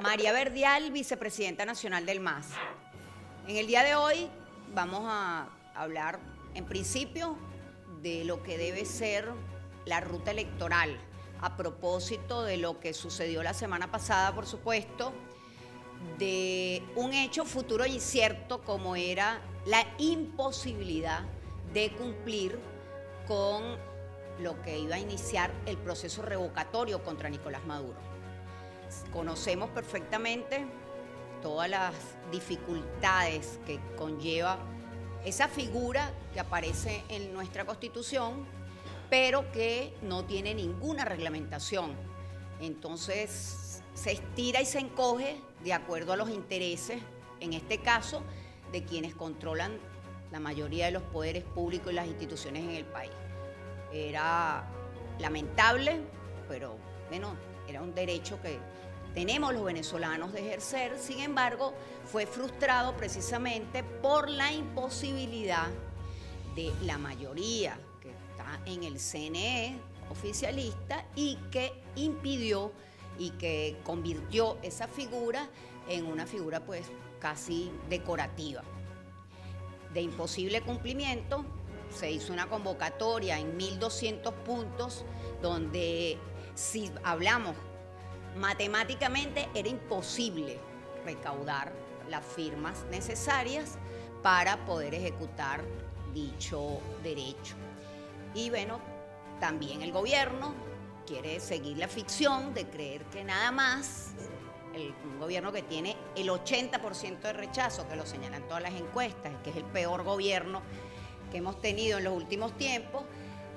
María Verdial, vicepresidenta nacional del MAS. En el día de hoy vamos a hablar, en principio, de lo que debe ser la ruta electoral, a propósito de lo que sucedió la semana pasada, por supuesto, de un hecho futuro incierto como era la imposibilidad de cumplir con lo que iba a iniciar el proceso revocatorio contra Nicolás Maduro. Conocemos perfectamente todas las dificultades que conlleva esa figura que aparece en nuestra Constitución, pero que no tiene ninguna reglamentación. Entonces se estira y se encoge de acuerdo a los intereses, en este caso, de quienes controlan la mayoría de los poderes públicos y las instituciones en el país. Era lamentable, pero bueno, era un derecho que tenemos los venezolanos de ejercer. Sin embargo, fue frustrado precisamente por la imposibilidad de la mayoría que está en el CNE oficialista y que impidió y que convirtió esa figura en una figura pues casi decorativa. De imposible cumplimiento, se hizo una convocatoria en 1.200 puntos donde, si hablamos matemáticamente, era imposible recaudar las firmas necesarias para poder ejecutar dicho derecho. Y bueno, también el gobierno quiere seguir la ficción de creer que nada más un gobierno que tiene el 80% de rechazo, que lo señalan todas las encuestas, que es el peor gobierno que hemos tenido en los últimos tiempos,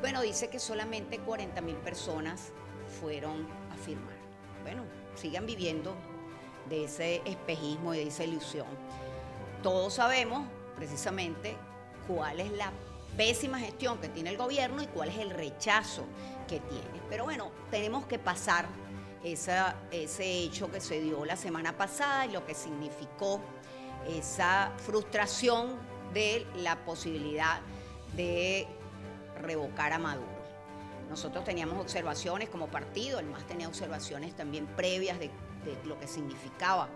bueno, dice que solamente 40.000 personas fueron a firmar. Bueno, sigan viviendo de ese espejismo y de esa ilusión. Todos sabemos precisamente cuál es la pésima gestión que tiene el gobierno y cuál es el rechazo que tiene. Pero bueno, tenemos que pasar ese hecho que se dio la semana pasada y lo que significó esa frustración de la posibilidad de revocar a Maduro. Nosotros teníamos observaciones como partido, el MAS tenía observaciones también previas de lo que significaba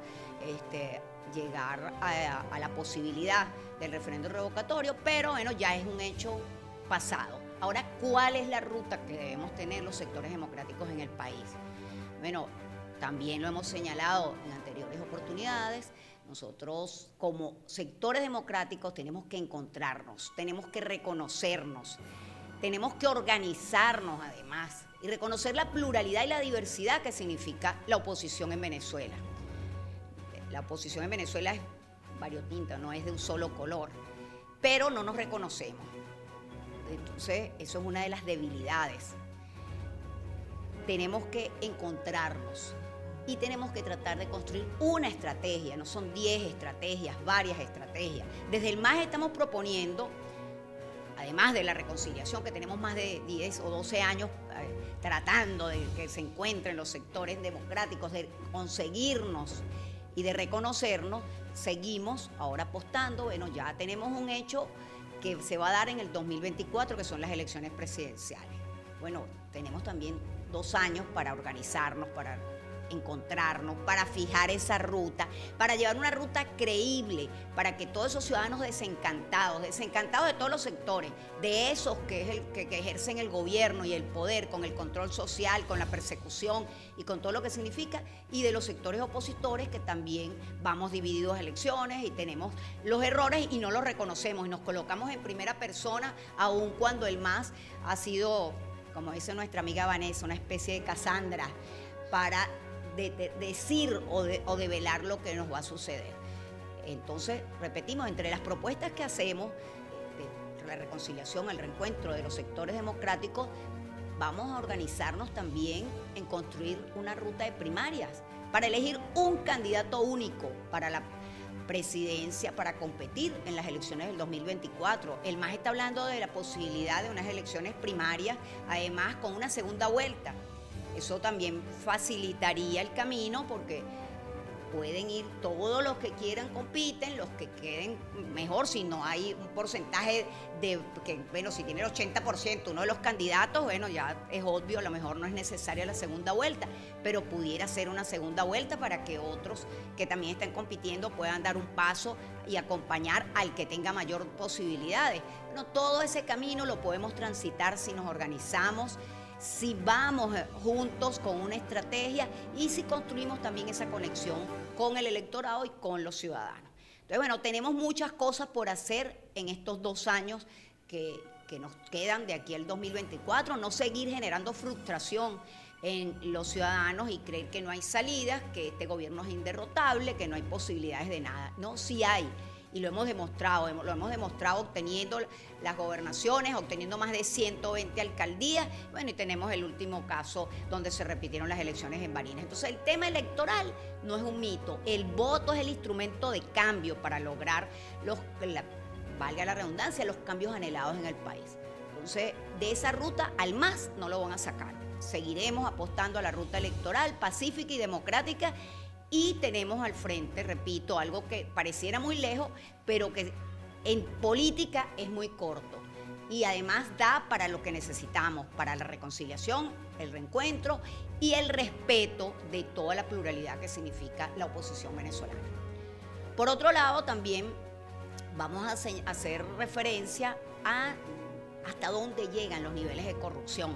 llegar a la posibilidad del referéndum revocatorio, pero bueno, ya es un hecho pasado. Ahora, ¿cuál es la ruta que debemos tener los sectores democráticos en el país? Bueno, también lo hemos señalado en anteriores oportunidades. Nosotros, como sectores democráticos, tenemos que encontrarnos, tenemos que reconocernos, tenemos que organizarnos además y reconocer la pluralidad y la diversidad que significa la oposición en Venezuela. La oposición en Venezuela es variopinta, no es de un solo color, pero no nos reconocemos. Entonces, eso es una de las debilidades. Tenemos que encontrarnos y tenemos que tratar de construir una estrategia, no son 10 estrategias, varias estrategias. Desde el MAS estamos proponiendo, además de la reconciliación, que tenemos más de 10 o 12 años tratando de que se encuentren los sectores democráticos, de conseguirnos y de reconocernos, seguimos ahora apostando. Bueno, ya tenemos un hecho que se va a dar en el 2024, que son las elecciones presidenciales. Bueno, tenemos también 2 años para organizarnos, para encontrarnos, para fijar esa ruta, para llevar una ruta creíble, para que todos esos ciudadanos desencantados de todos los sectores, de esos que ejercen el gobierno y el poder con el control social, con la persecución y con todo lo que significa, y de los sectores opositores que también vamos divididos a elecciones y tenemos los errores y no los reconocemos y nos colocamos en primera persona, aun cuando el MAS ha sido, como dice nuestra amiga Vanessa, una especie de Casandra para decir o develar lo que nos va a suceder. Entonces, repetimos, entre las propuestas que hacemos de la reconciliación, el reencuentro de los sectores democráticos, vamos a organizarnos también en construir una ruta de primarias para elegir un candidato único para la presidencia, para competir en las elecciones del 2024. El MAS está hablando de la posibilidad de unas elecciones primarias, además con una segunda vuelta. Eso también facilitaría el camino porque pueden ir todos los que quieran, compiten, los que queden mejor, si no hay un porcentaje de que, bueno, si tiene el 80% uno de los candidatos, bueno, ya es obvio, a lo mejor no es necesaria la segunda vuelta, pero pudiera ser una segunda vuelta para que otros que también estén compitiendo puedan dar un paso y acompañar al que tenga mayor posibilidades. Bueno, todo ese camino lo podemos transitar si nos organizamos, si vamos juntos con una estrategia y si construimos también esa conexión con el electorado y con los ciudadanos. Entonces, bueno, tenemos muchas cosas por hacer en estos 2 años que nos quedan de aquí al 2024, no seguir generando frustración en los ciudadanos y creer que no hay salidas, que este gobierno es inderrotable, que no hay posibilidades de nada. No, sí hay. Y lo hemos demostrado obteniendo las gobernaciones, obteniendo más de 120 alcaldías, bueno, y tenemos el último caso donde se repitieron las elecciones en Barinas. Entonces, el tema electoral no es un mito, el voto es el instrumento de cambio para lograr valga la redundancia, los cambios anhelados en el país. Entonces, de esa ruta al MAS no lo van a sacar. Seguiremos apostando a la ruta electoral pacífica y democrática. Y tenemos al frente, repito, algo que pareciera muy lejos, pero que en política es muy corto. Y además da para lo que necesitamos, para la reconciliación, el reencuentro y el respeto de toda la pluralidad que significa la oposición venezolana. Por otro lado, también vamos a hacer referencia a hasta dónde llegan los niveles de corrupción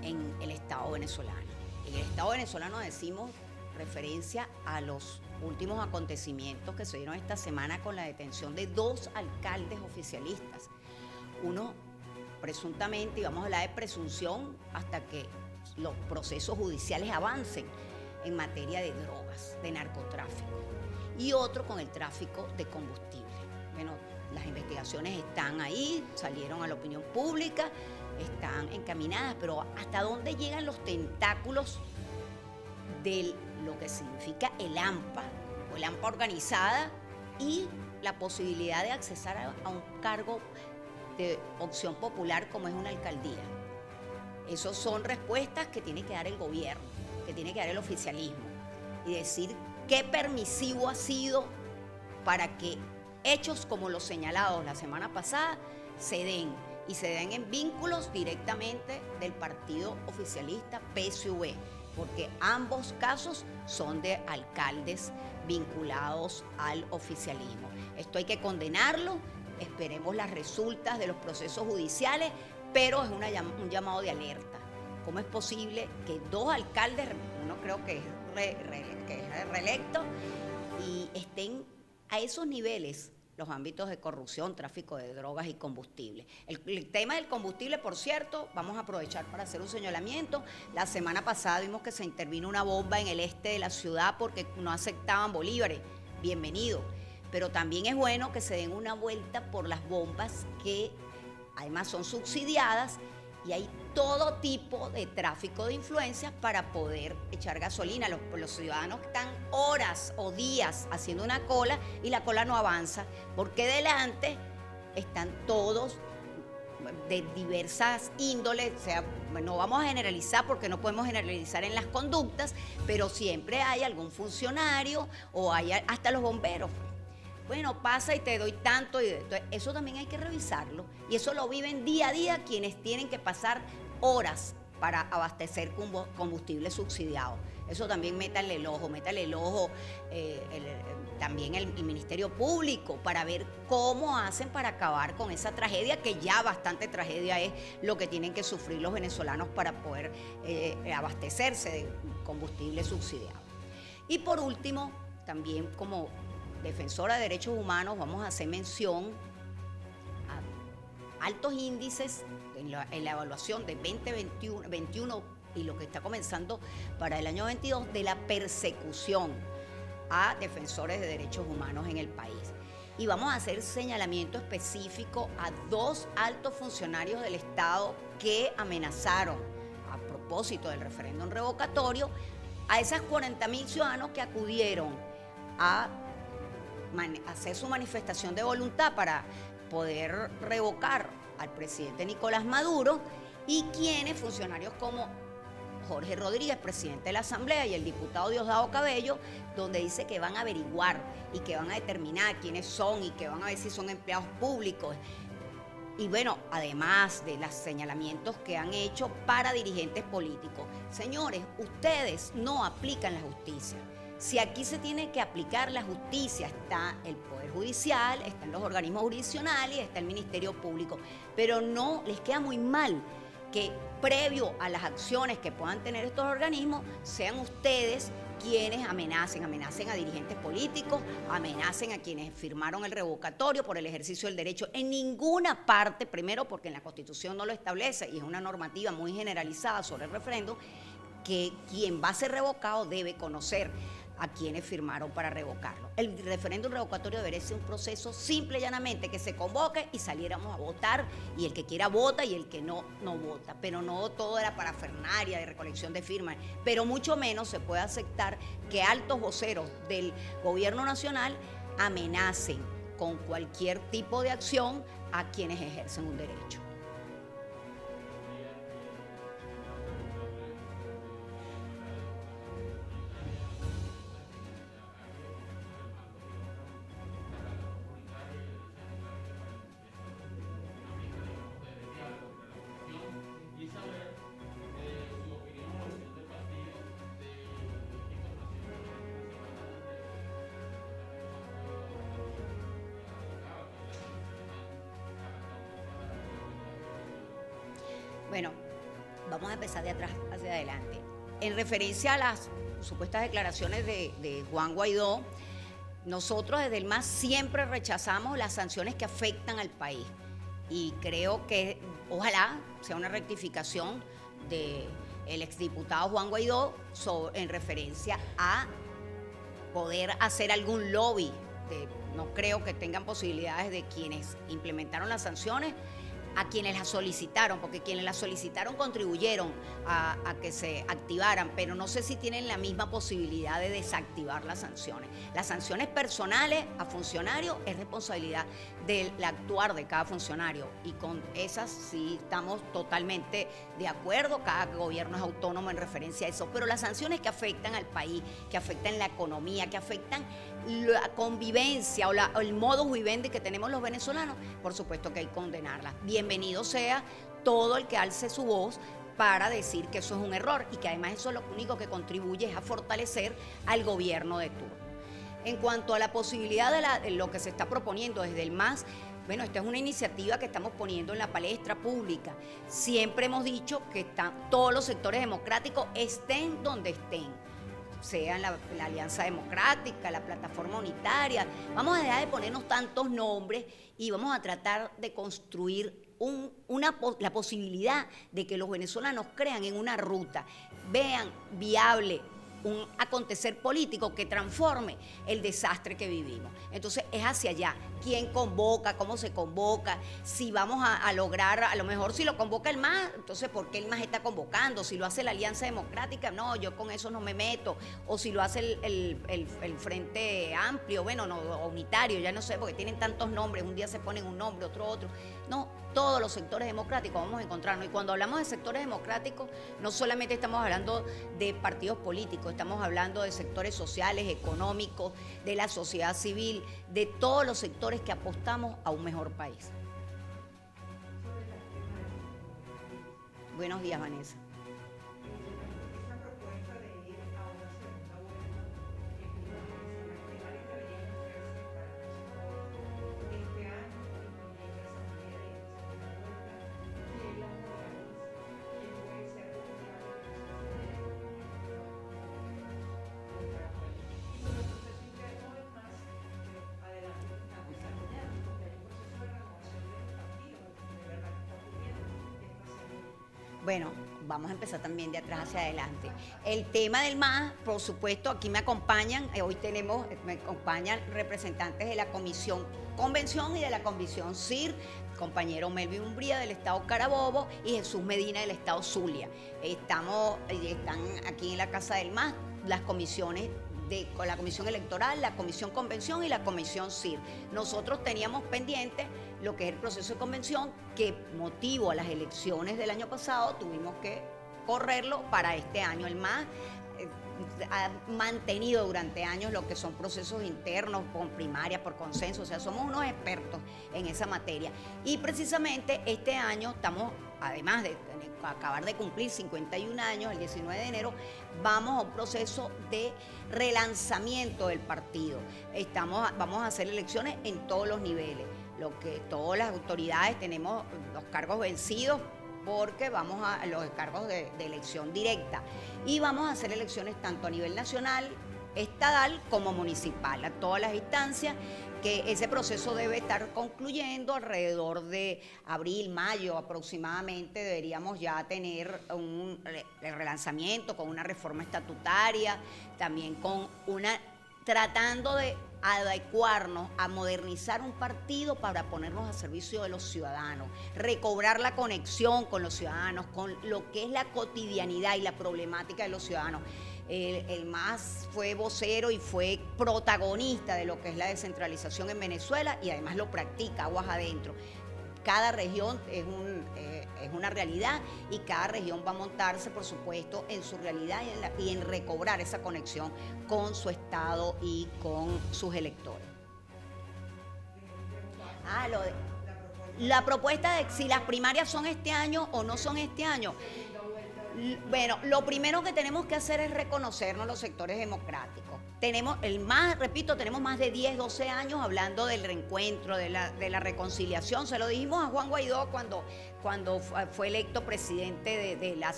en el Estado venezolano. En el Estado venezolano decimos referencia a los últimos acontecimientos que se dieron esta semana con la detención de 2 alcaldes oficialistas. Uno presuntamente, y vamos a hablar de presunción hasta que los procesos judiciales avancen en materia de drogas, de narcotráfico, y otro con el tráfico de combustible. Bueno, las investigaciones están ahí, salieron a la opinión pública, están encaminadas, pero ¿hasta dónde llegan los tentáculos de lo que significa el AMPA o el AMPA organizada y la posibilidad de accesar a un cargo de opción popular como es una alcaldía? Esas son respuestas que tiene que dar el gobierno, que tiene que dar el oficialismo y decir qué permisivo ha sido para que hechos como los señalados la semana pasada se den y se den en vínculos directamente del partido oficialista PSV, porque ambos casos son de alcaldes vinculados al oficialismo. Esto hay que condenarlo, esperemos las resultas de los procesos judiciales, pero es un llamado de alerta. ¿Cómo es posible que 2 alcaldes, uno creo que es reelecto, y estén a esos niveles los ámbitos de corrupción, tráfico de drogas y combustible? El tema del combustible, por cierto, vamos a aprovechar para hacer un señalamiento. La semana pasada vimos que se intervino una bomba en el este de la ciudad porque no aceptaban bolívares. Bienvenido. Pero también es bueno que se den una vuelta por las bombas que además son subsidiadas y hay todo tipo de tráfico de influencias para poder echar gasolina. Los ciudadanos están horas o días haciendo una cola y la cola no avanza porque delante están todos de diversas índoles. O sea, no vamos a generalizar porque no podemos generalizar en las conductas, pero siempre hay algún funcionario o hay hasta los bomberos. Bueno, pasa y te doy tanto, y entonces eso también hay que revisarlo, y eso lo viven día a día quienes tienen que pasar horas para abastecer combustible subsidiado. Eso también métale el ojo también el Ministerio Público para ver cómo hacen para acabar con esa tragedia, que ya bastante tragedia es lo que tienen que sufrir los venezolanos para poder abastecerse de combustible subsidiado. Y por último, también como defensora de derechos humanos, vamos a hacer mención a altos índices en la evaluación de 2021 y lo que está comenzando para el año 22 de la persecución a defensores de derechos humanos en el país. Y vamos a hacer señalamiento específico a 2 altos funcionarios del Estado que amenazaron, a propósito del referéndum revocatorio, a esas 40.000 ciudadanos que acudieron a hacer su manifestación de voluntad para poder revocar al presidente Nicolás Maduro, y quienes, funcionarios como Jorge Rodríguez, presidente de la Asamblea, y el diputado Diosdado Cabello, donde dice que van a averiguar y que van a determinar quiénes son y que van a ver si son empleados públicos. Y bueno, además de los señalamientos que han hecho para dirigentes políticos. Señores, ustedes no aplican la justicia. Si aquí se tiene que aplicar la justicia, está el Poder Judicial, están los organismos jurisdiccionales y está el Ministerio Público. Pero no, les queda muy mal que previo a las acciones que puedan tener estos organismos, sean ustedes quienes amenacen a dirigentes políticos, amenacen a quienes firmaron el revocatorio por el ejercicio del derecho. En ninguna parte, primero porque en la Constitución no lo establece y es una normativa muy generalizada sobre el referéndum, que quien va a ser revocado debe conocer a quienes firmaron para revocarlo. El referéndum revocatorio debería ser un proceso simple y llanamente, que se convoque y saliéramos a votar, y el que quiera vota y el que no, no vota. Pero no todo era parafernalia de recolección de firmas, pero mucho menos se puede aceptar que altos voceros del gobierno nacional amenacen con cualquier tipo de acción a quienes ejercen un derecho. Bueno, vamos a empezar de atrás hacia adelante. En referencia a las supuestas declaraciones de Juan Guaidó, nosotros desde el MAS siempre rechazamos las sanciones que afectan al país. Y creo que ojalá sea una rectificación del exdiputado Juan Guaidó en referencia a poder hacer algún lobby. No creo que tengan posibilidades de quienes implementaron las sanciones a quienes las solicitaron, porque quienes las solicitaron contribuyeron a que se activaran, pero no sé si tienen la misma posibilidad de desactivar las sanciones. Las sanciones personales a funcionarios es responsabilidad del actuar de cada funcionario, y con esas sí estamos totalmente de acuerdo, cada gobierno es autónomo en referencia a eso, pero las sanciones que afectan al país, que afectan la economía, que afectan la convivencia o el modus vivendi que tenemos los venezolanos, por supuesto que hay que condenarlas. Bienvenido sea todo el que alce su voz para decir que eso es un error, y que además eso lo único que contribuye es a fortalecer al gobierno de turno. En cuanto a la posibilidad de lo que se está proponiendo desde el MAS, bueno, esta es una iniciativa que estamos poniendo en la palestra pública. Siempre hemos dicho que todos los sectores democráticos estén donde estén, sea la Alianza Democrática, la Plataforma Unitaria. Vamos a dejar de ponernos tantos nombres y vamos a tratar de construir la posibilidad de que los venezolanos crean en una ruta, vean viable un acontecer político que transforme el desastre que vivimos. Entonces es hacia allá. ¿Quién convoca? ¿Cómo se convoca? Si vamos a lograr, a lo mejor si lo convoca el MAS, entonces ¿por qué el MAS está convocando? Si lo hace la Alianza Democrática, no, yo con eso no me meto. O si lo hace el Frente Amplio, bueno, no, unitario, ya no sé, porque tienen tantos nombres, un día se ponen un nombre, otro. No, todos los sectores democráticos vamos a encontrarnos. Y cuando hablamos de sectores democráticos, no solamente estamos hablando de partidos políticos, estamos hablando de sectores sociales, económicos, de la sociedad civil, de todos los sectores que apostamos a un mejor país. Buenos días, Vanessa. Bueno, vamos a empezar también de atrás hacia adelante. El tema del MAS, por supuesto, aquí me acompañan, me acompañan representantes de la Comisión Convención y de la Comisión CIR, compañero Melvin Umbría del Estado Carabobo y Jesús Medina del Estado Zulia. Están aquí en la Casa del MAS las comisiones con la Comisión Electoral, la Comisión Convención y la Comisión CIR. Nosotros teníamos pendiente lo que es el proceso de convención, que motivo a las elecciones del año pasado tuvimos que correrlo para este año. El MAS ha mantenido durante años lo que son procesos internos con primaria, por consenso, o sea, somos unos expertos en esa materia. Y precisamente este año estamos, además de acabar de cumplir 51 años, el 19 de enero, vamos a un proceso de relanzamiento del partido. Vamos a hacer elecciones en todos los niveles, lo que todas las autoridades tenemos los cargos vencidos, porque vamos a los cargos de elección directa y vamos a hacer elecciones tanto a nivel nacional, estatal como municipal, a todas las instancias, que ese proceso debe estar concluyendo alrededor de abril, mayo aproximadamente. Deberíamos ya tener el relanzamiento con una reforma estatutaria, también tratando de adecuarnos a modernizar un partido para ponernos a servicio de los ciudadanos, recobrar la conexión con los ciudadanos, con lo que es la cotidianidad y la problemática de los ciudadanos. El MAS fue vocero y fue protagonista de lo que es la descentralización en Venezuela y además lo practica aguas adentro. Cada región es una realidad y cada región va a montarse, por supuesto, en su realidad y en recobrar esa conexión con su estado y con sus electores. La propuesta de si las primarias son este año o no son este año. Bueno, lo primero que tenemos que hacer es reconocernos los sectores democráticos. Tenemos más de 10, 12 años hablando del reencuentro, de la reconciliación. Se lo dijimos a Juan Guaidó cuando fue electo presidente de la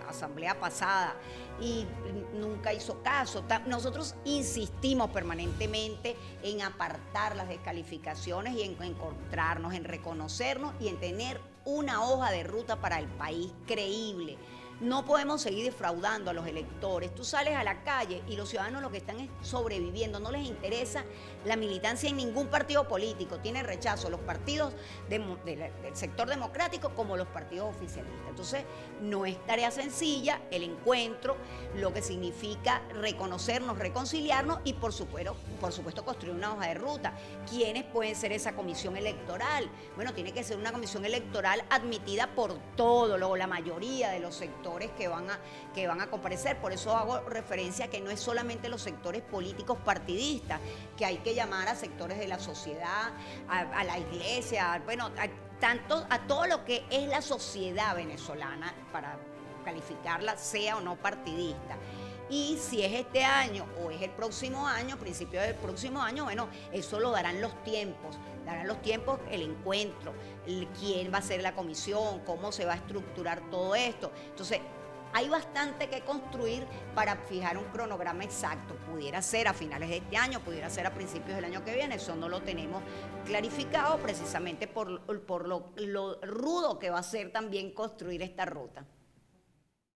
asamblea pasada y nunca hizo caso. Nosotros insistimos permanentemente en apartar las descalificaciones y en encontrarnos, en reconocernos y en tener una hoja de ruta para el país creíble. No podemos seguir defraudando a los electores. Tú sales a la calle y los ciudadanos lo que están es sobreviviendo. No les interesa la militancia en ningún partido político. Tienen rechazo los partidos del sector democrático como los partidos oficialistas. Entonces, no es tarea sencilla el encuentro, lo que significa reconocernos, reconciliarnos y, por supuesto, construir una hoja de ruta. ¿Quiénes pueden ser esa comisión electoral? Bueno, tiene que ser una comisión electoral admitida por todos, la mayoría de los sectores que van a comparecer. Por eso hago referencia a que no es solamente los sectores políticos partidistas, que hay que llamar a sectores de la sociedad, a la iglesia, bueno, a todo lo que es la sociedad venezolana para calificarla, sea o no partidista. Y si es este año o es el próximo año, principio del próximo año, bueno, eso lo darán los tiempos, el encuentro, quién va a ser la comisión, cómo se va a estructurar todo esto. Entonces, hay bastante que construir para fijar un cronograma exacto. Pudiera ser a finales de este año, pudiera ser a principios del año que viene, eso no lo tenemos clarificado precisamente por lo rudo que va a ser también construir esta ruta.